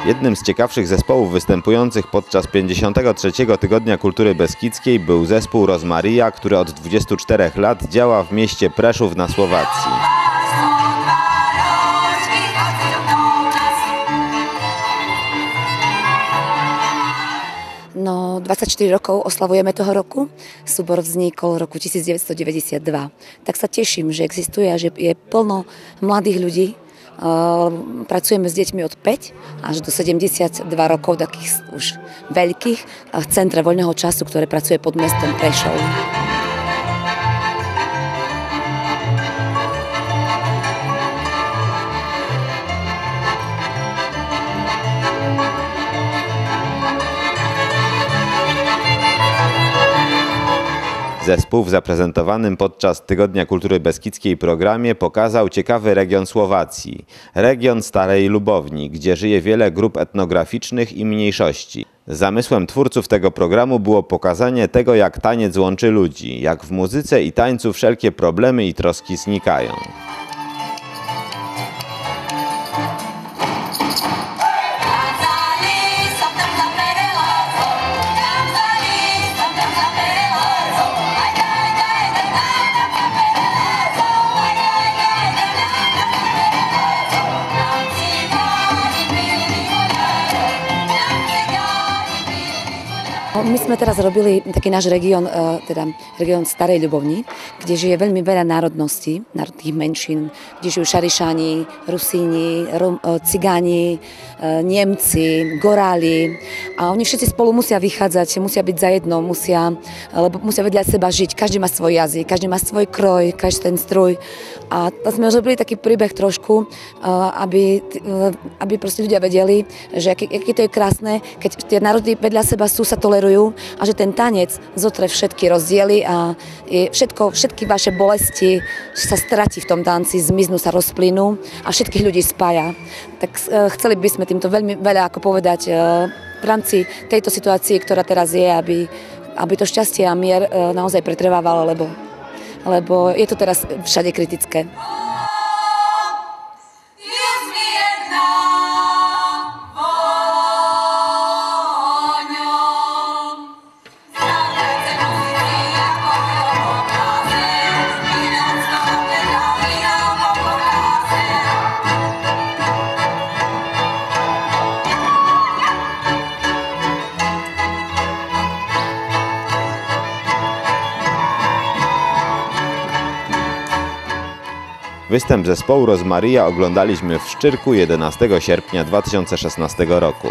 Jednym z ciekawszych zespołów występujących podczas 53. Tygodnia Kultury Beskidzkiej był zespół Rozmaria, który od 24 lat działa w mieście Preszów na Słowacji. No, 24 rokov oslavujeme toho roku. Súbor vznikol v roku 1992. Tak sa teším, že existuje a že je plno mladých ľudí. Pracujeme s deťmi od 5 až do 72 rokov, takých už veľkých, v centre voľného času, ktoré pracuje pod mestom Prešov. Zespół w zaprezentowanym podczas Tygodnia Kultury Beskidzkiej programie pokazał ciekawy region Słowacji, region Starej Lubowni, gdzie żyje wiele grup etnograficznych i mniejszości. Zamysłem twórców tego programu było pokazanie tego, jak taniec łączy ludzi, jak w muzyce i tańcu wszelkie problemy i troski znikają. My sme teraz robili taký náš región, teda región Starej Ľubovni, kde žije veľmi veľa národností, národných menšín, kde žijú Šarišani, Rusíni, Cigáni, Nemci, Goráli. A oni všetci spolu musia vychádzať, musia byť zajedno, lebo musia vedľa seba žiť. Každý má svoj jazyk, každý má svoj kroj, každý ten stroj. A sme robili taký príbeh trošku, aby proste ľudia vedeli, že aké to je krásne, keď tie národy vedľa seba sú, sa tolerujú a že ten tanec zotre všetky rozdiely a všetky vaše bolesti sa stratí v tom tanci, zmiznú, sa rozplynú a všetkých ľudí spája. Tak chceli by sme týmto veľmi veľa ako povedať v rámci tejto situácie, ktorá teraz je, aby to šťastie a mier naozaj pretrvávalo, lebo je to teraz všade kritické. Występ zespołu Rozmaria oglądaliśmy w Szczyrku 11 sierpnia 2016 roku.